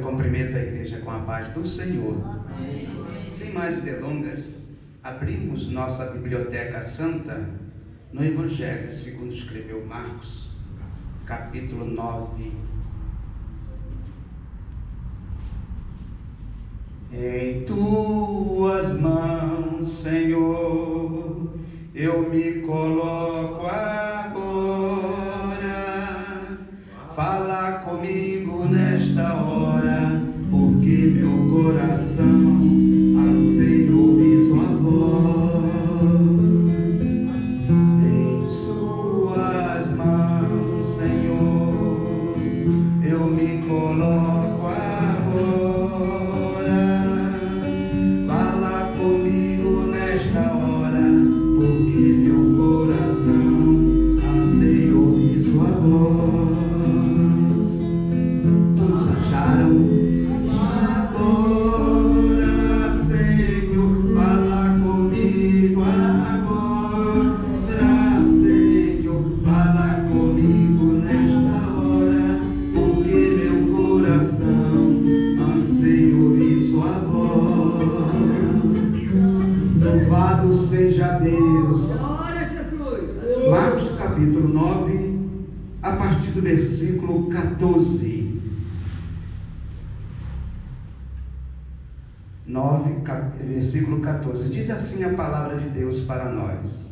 cumprimento a igreja com a paz do Senhor. Amém. Sem mais delongas, abrimos nossa Biblioteca Santa no Evangelho segundo escreveu Marcos, capítulo 9. Em tuas mãos, Senhor, eu me coloco agora. Fala comigo nesta hora, porque meu coração anseia ouvir sua voz. Em suas mãos, Senhor, eu me coloco agora. Fala comigo nesta hora, porque meu coração anseia ouvir sua voz. Todos acharam? Agora, Senhor, fala comigo agora, Senhor, fala comigo nesta hora, porque meu coração anseia ouvir sua voz. Louvado seja Deus. Glória a Jesus. Marcos capítulo 9, a partir do versículo 14. 9, versículo 14. Diz assim a palavra de Deus para nós: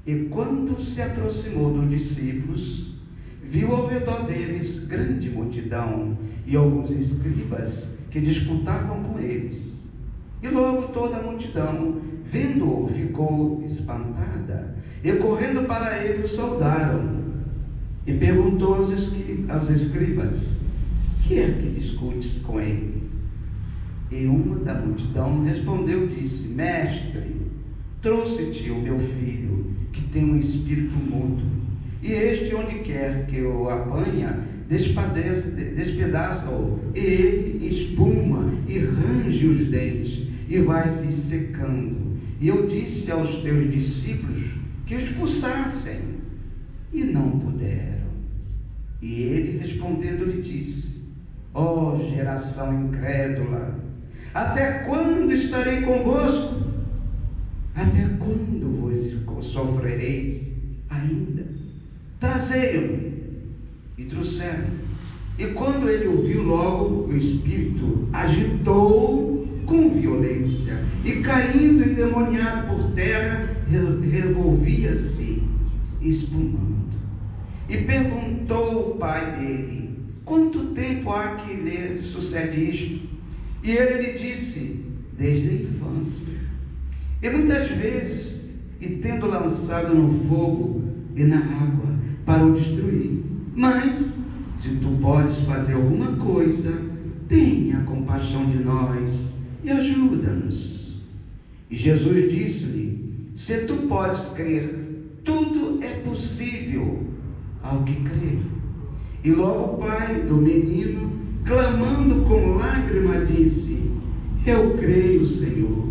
E quando se aproximou dos discípulos, viu ao redor deles grande multidão e alguns escribas que disputavam com eles. E logo toda a multidão, vendo-o, ficou espantada, e correndo para ele o saudaram. E perguntou aos escribas: Que é que discutes com ele? E uma da multidão respondeu e disse: Mestre, trouxe-te o meu filho, que tem um espírito mudo, e este, onde quer que o apanha, despedaça-o, e ele espuma e range os dentes, e vai se secando. E eu disse aos teus discípulos que o expulsassem, e não puderam. E ele, respondendo, lhe disse: Ó geração incrédula, até quando estarei convosco? Até quando vos sofrereis ainda? Trazei-o. E trouxeram. E quando ele ouviu, logo o espírito agitou com violência, e caindo endemoniado por terra, revolvia-se espumando. E perguntou o pai dele: Quanto tempo há que lhe sucede isto? E ele lhe disse: Desde a infância. E muitas vezes, e tendo lançado no fogo e na água para o destruir. Mas, se tu podes fazer alguma coisa, tenha compaixão de nós e ajuda-nos. E Jesus disse-lhe: Se tu podes crer, tudo é possível ao que crer. E logo o pai do menino, clamando com lágrima, disse: Eu creio, Senhor,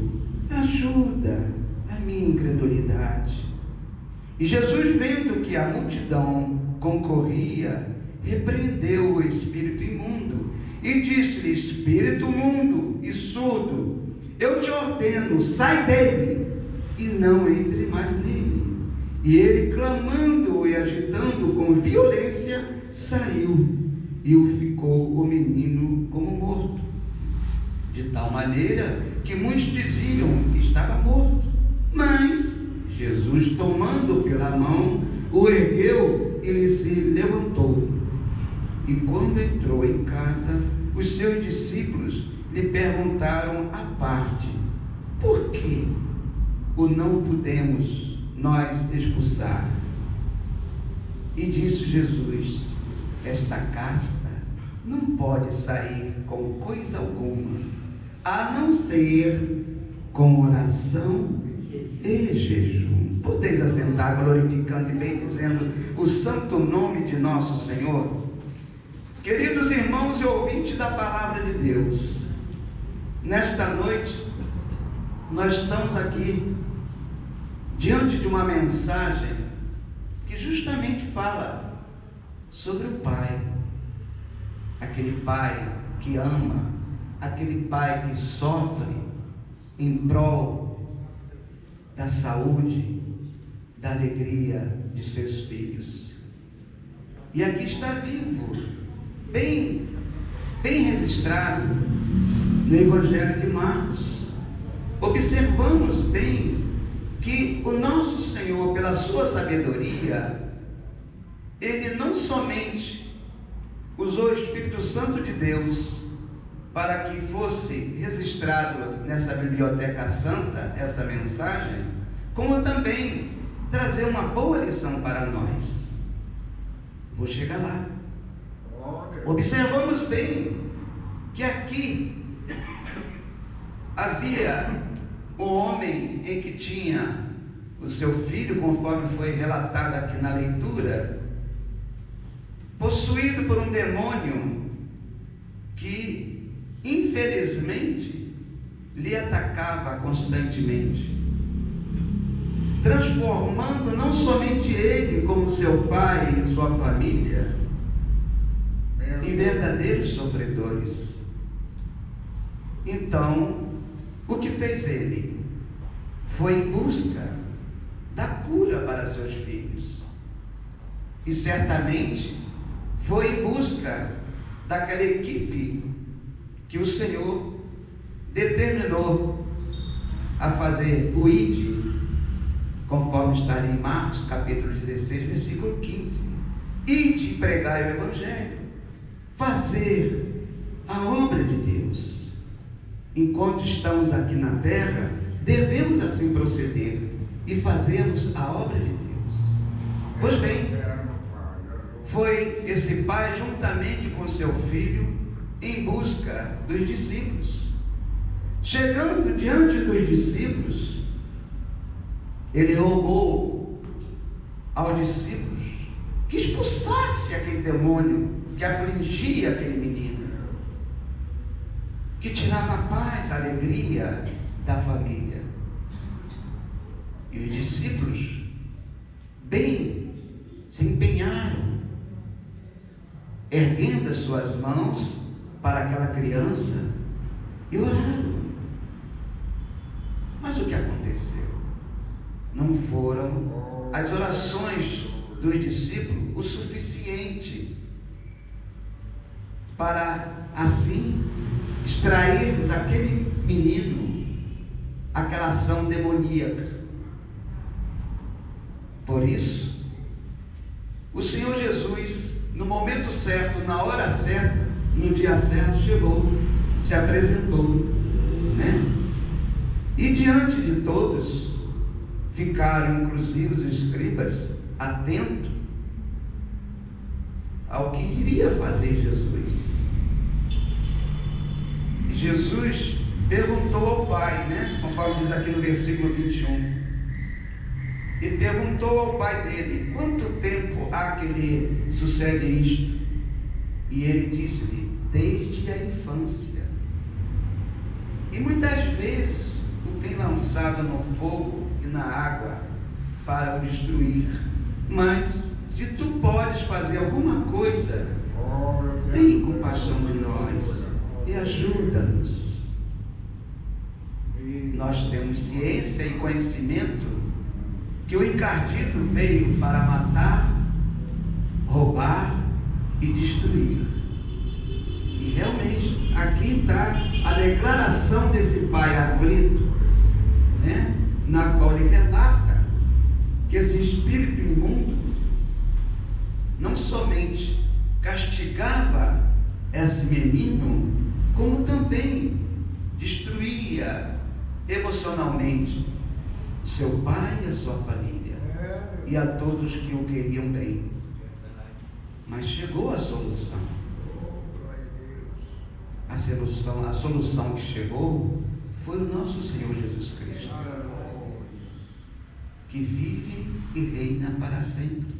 ajuda a minha incredulidade. E Jesus, vendo que a multidão concorria, repreendeu o espírito imundo e disse-lhe: Espírito imundo e surdo, eu te ordeno, sai dele e não entre mais nele. E ele, clamando e agitando com violência, saiu, e ficou o menino como morto, de tal maneira que muitos diziam que estava morto. Mas Jesus, tomando pela mão, o ergueu e ele se levantou. E quando entrou em casa, os seus discípulos lhe perguntaram à parte: Por que o não podemos nós expulsar? E disse Jesus: Esta casta não pode sair com coisa alguma, a não ser com oração e jejum. Podeis assentar, glorificando e bendizendo o santo nome de nosso Senhor. Queridos irmãos e ouvintes da palavra de Deus, nesta noite nós estamos aqui diante de uma mensagem que justamente fala sobre o Pai, aquele Pai que ama, aquele pai que sofre em prol da saúde, da alegria de seus filhos. E aqui está vivo, bem registrado no Evangelho de Marcos. Observamos bem que o nosso Senhor, pela sua sabedoria, Ele não somente usou o Espírito Santo de Deus para que fosse registrado nessa biblioteca santa, essa mensagem, como também trazer uma boa lição para nós. Vou chegar lá. Observamos bem que aqui havia um homem em que tinha o seu filho, conforme foi relatado aqui na leitura, possuído por um demônio que, infelizmente, lhe atacava constantemente, transformando não somente ele, como seu pai e sua família, em verdadeiros sofredores. Então, o que fez ele? Foi em busca da cura para seus filhos. E certamente foi em busca daquela equipe que o Senhor determinou a fazer o ID, conforme está ali em Marcos, capítulo 16, versículo 15. Ide pregar o Evangelho, fazer a obra de Deus. Enquanto estamos aqui na terra, devemos assim proceder e fazermos a obra de Deus. Pois bem, foi esse pai, juntamente com seu filho, em busca dos discípulos. Chegando diante dos discípulos, ele rogou aos discípulos que expulsasse aquele demônio que afligia aquele menino, que tirava a paz, a alegria da família. E os discípulos bem se empenharam, erguendo as suas mãos para aquela criança e oraram. Mas o que aconteceu? Não foram as orações dos discípulos o suficiente para assim extrair daquele menino aquela ação demoníaca. Por isso, o Senhor Jesus, no momento certo, na hora certa, no dia certo, chegou, se apresentou, né? E diante de todos, ficaram inclusive os escribas atentos ao que iria fazer Jesus. E Jesus perguntou ao Pai, né? Conforme diz aqui no versículo 21. E perguntou ao pai dele: quanto tempo há que lhe sucede isto? E ele disse-lhe: desde a infância. E muitas vezes o tem lançado no fogo e na água para o destruir. Mas se tu podes fazer alguma coisa, tem compaixão de nós e ajuda-nos. Nós temos ciência e conhecimento que o encardido veio para matar, roubar e destruir. E realmente aqui está a declaração desse pai aflito, né? Na qual ele relata que esse espírito imundo não somente castigava esse menino, como também destruía emocionalmente seu pai e a sua família, e a todos que o queriam bem. Mas chegou a solução. A solução que chegou foi o nosso Senhor Jesus Cristo, que vive e reina para sempre.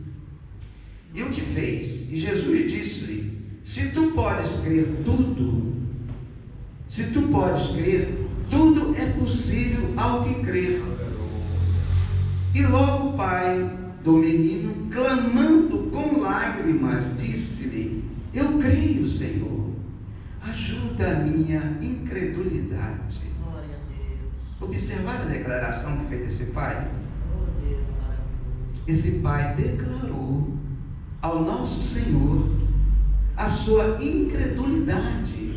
E o que fez? E Jesus disse-lhe: se tu podes crer tudo, tudo é possível ao que crer. E logo o pai do menino, clamando com lágrimas, disse-lhe: eu creio, Senhor, ajuda a minha incredulidade. Glória a Deus. Observaram a declaração que fez esse pai? Oh, Deus maravilhoso. Esse pai declarou ao nosso Senhor a sua incredulidade.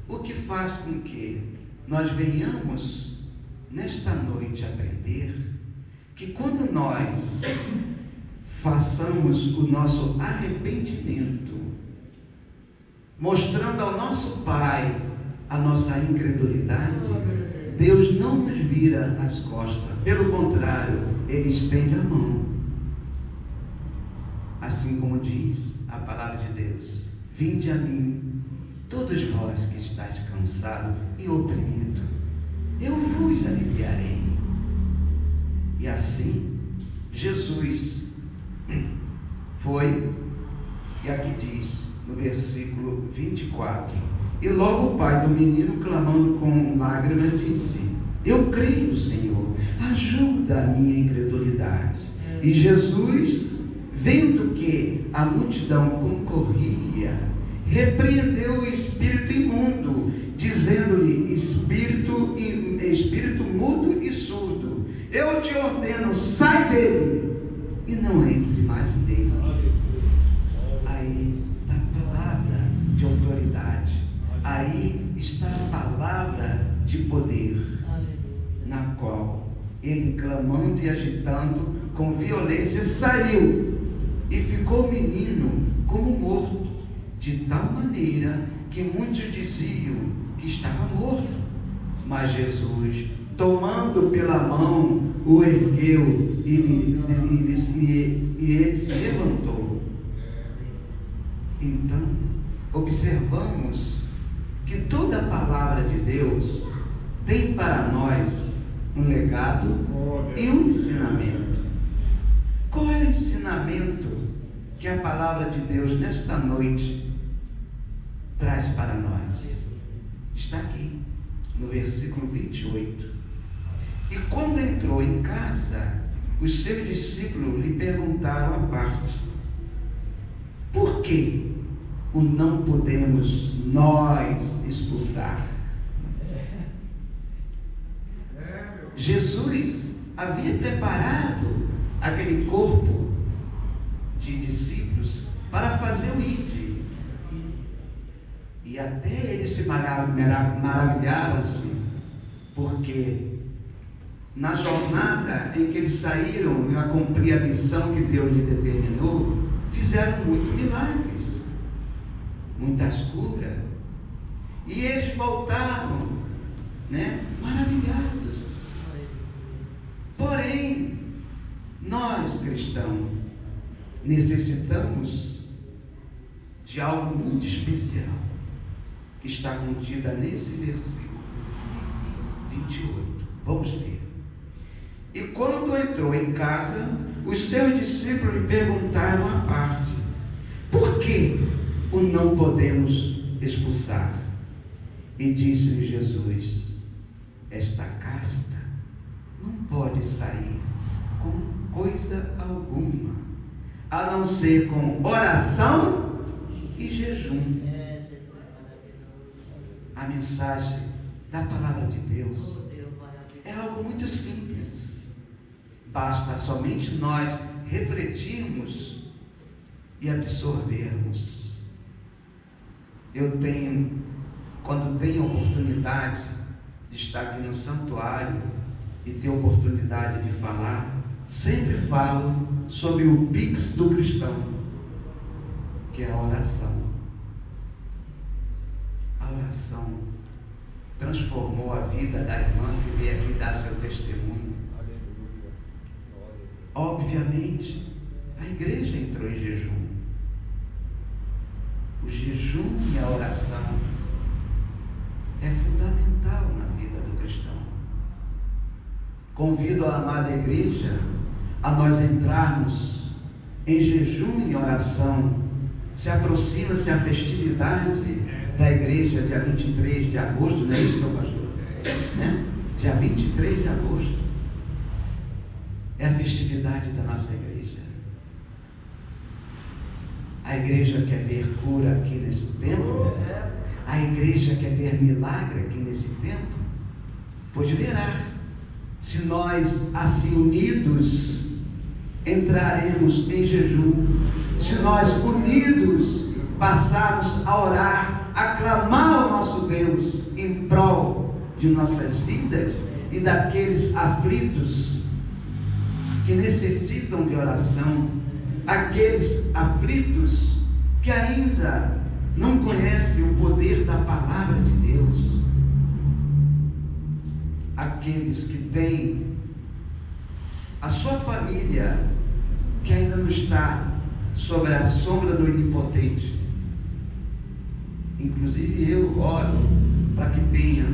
O que faz com que nós venhamos nesta noite aprender que quando nós façamos o nosso arrependimento, mostrando ao nosso Pai a nossa incredulidade, Deus não nos vira as costas, pelo contrário, Ele estende a mão. Assim como diz a palavra de Deus: vinde a mim, todos vós que estáis cansados e oprimidos, eu vos aliviarei. E assim, Jesus foi, e aqui diz, no versículo 24, e logo o pai do menino, clamando com lágrimas, disse: eu creio, Senhor, ajuda a minha incredulidade. E Jesus, vendo que a multidão concorria, repreendeu o espírito imundo, dizendo-lhe: espírito mudo e surdo, eu te ordeno, sai dele e não entre mais nele. Aí está a palavra de autoridade, aí está a palavra de poder, na qual ele, clamando e agitando com violência, saiu e ficou o menino como morto, de tal maneira que muitos diziam que estava morto. Mas Jesus, tomando pela mão, o ergueu e ele se levantou. Então, observamos que toda a palavra de Deus tem para nós um legado e um ensinamento. Qual é o ensinamento que a palavra de Deus nesta noite traz para nós? Está aqui no versículo 28. E quando entrou em casa, os seus discípulos lhe perguntaram à parte: por que o não podemos nós expulsar? Jesus havia preparado aquele corpo de discípulos para fazer o ide. E até eles se maravilharam-se, porque na jornada em que eles saíram a cumprir a missão que Deus lhes determinou, fizeram muitos milagres, muitas curas, e eles voltaram, maravilhados. Porém, nós cristãos necessitamos de algo muito especial que está contida nesse versículo 28. Vamos ler. E quando entrou em casa, os seus discípulos lhe perguntaram à parte: por que o não podemos expulsar? E disse-lhe Jesus: esta casta não pode sair com coisa alguma, a não ser com oração e jejum. A mensagem da palavra de Deus é algo muito simples. Basta somente nós refletirmos e absorvermos. Quando tenho oportunidade de estar aqui no santuário e ter oportunidade de falar, sempre falo sobre o Pix do cristão, que é a oração. A oração transformou a vida da irmã que veio aqui dar seu testemunho. Obviamente, a igreja entrou em jejum. O jejum e a oração é fundamental na vida do cristão. Convido a amada igreja a nós entrarmos em jejum e oração. Se aproxima-se a festividade da igreja, dia 23 de agosto, não é isso, meu pastor? Dia 23 de agosto é a festividade da nossa igreja. A A igreja quer ver cura aqui nesse tempo? A igreja quer ver milagre aqui nesse tempo? Pois verá, se nós assim unidos entraremos em jejum, se nós unidos passarmos a orar, a clamar ao nosso Deus em prol de nossas vidas e daqueles aflitos que necessitam de oração, aqueles aflitos que ainda não conhecem o poder da palavra de Deus, aqueles que têm a sua família que ainda não está sobre a sombra do onipotente. Inclusive eu oro para que tenha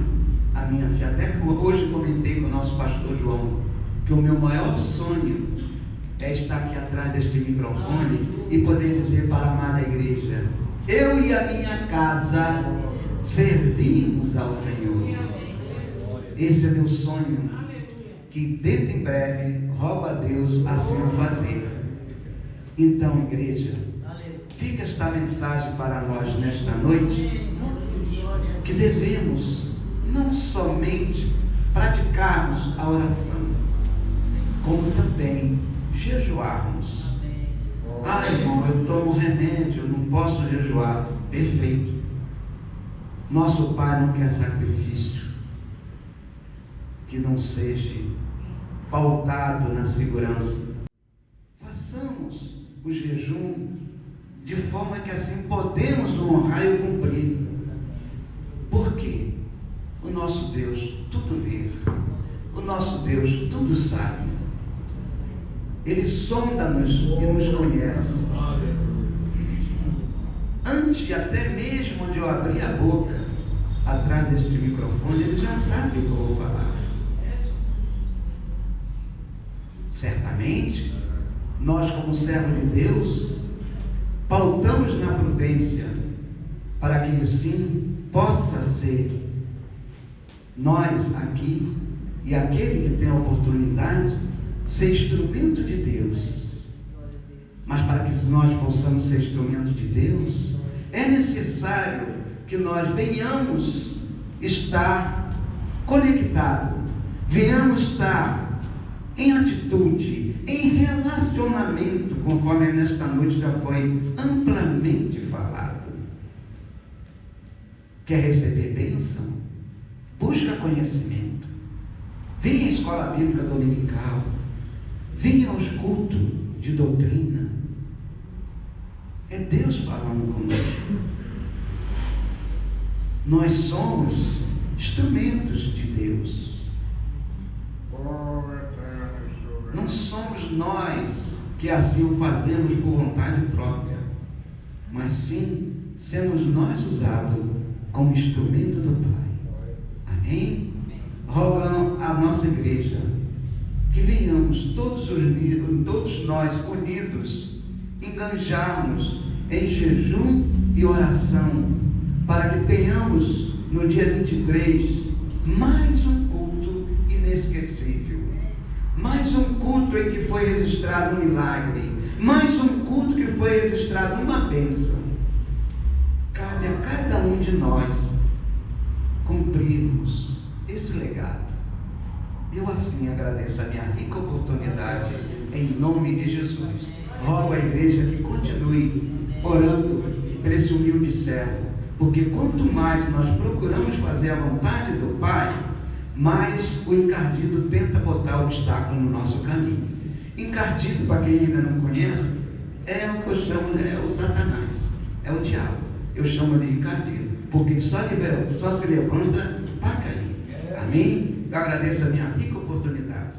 a minha fé. Até hoje comentei com o nosso pastor João que o meu maior sonho é estar aqui atrás deste microfone e poder dizer para a amada igreja: eu e a minha casa servimos ao Senhor. Esse é meu sonho, que dentro em breve rogo a Deus assim o fazer. Então, igreja, fica esta mensagem para nós nesta noite, que devemos não somente praticarmos a oração, como também jejuarmos. Ah, irmão, eu tomo remédio, eu não posso jejuar. Perfeito. Nosso Pai não quer sacrifício que não seja pautado na segurança. Façamos o jejum de forma que assim podemos honrar e cumprir. Por quê? O nosso Deus tudo vê, o nosso Deus tudo sabe. Ele sonda-nos e nos conhece. Antes até mesmo de eu abrir a boca atrás deste microfone, ele já sabe o que eu vou falar. Certamente, nós como servos de Deus, pautamos na prudência, para que assim possa ser nós aqui e aquele que tem a oportunidade ser instrumento de Deus. Mas para que nós possamos ser instrumento de Deus, é necessário que nós venhamos estar conectados, venhamos estar em atitude, em relacionamento, conforme nesta noite já foi amplamente falado. Quer receber bênção? Busca conhecimento. Venha à escola bíblica dominical. Venha aos cultos de doutrina. É Deus falando conosco. Nós somos instrumentos de Deus. Não somos nós que assim o fazemos por vontade própria, mas sim sermos nós usados como instrumento do Pai. Amém? Rogo à nossa igreja que venhamos todos nós unidos, enganjarmos em jejum e oração, para que tenhamos no dia 23 mais um culto inesquecível, mais um culto em que foi registrado um milagre, mais um culto que foi registrado uma bênção. Cabe a cada um de nós cumprirmos esse legado. Eu assim agradeço a minha rica oportunidade, em nome de Jesus. Rogo à igreja que continue orando por esse humilde servo, porque quanto mais nós procuramos fazer a vontade do Pai, mais o encardido tenta botar obstáculo no nosso caminho. Encardido, para quem ainda não conhece, é o que eu chamo, é o Satanás, é o diabo. Eu chamo ele de encardido, porque só se levanta para cair. Amém? Eu agradeço a minha rica oportunidade.